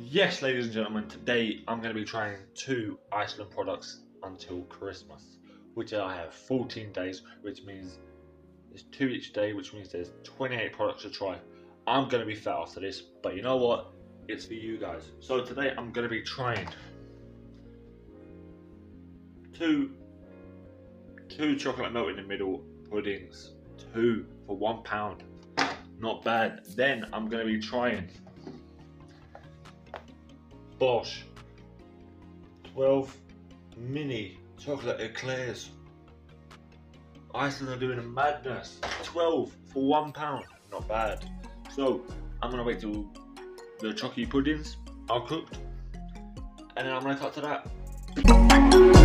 Yes, ladies and gentlemen, today I'm going to be trying 2 Iceland products until Christmas, which I have 14 days, which means there's 2 each day, which means there's 28 products to try. I'm going to be fat after this, but you know what? It's for you guys. So today I'm going to be trying two chocolate melt in the middle puddings, 2 for £1. Not bad. Then I'm going to be trying Bosch 12 mini chocolate eclairs. Iceland are doing a madness. 12 for £1. Not bad. So I'm gonna wait till the chocolate puddings are cooked, and then I'm gonna cut to that.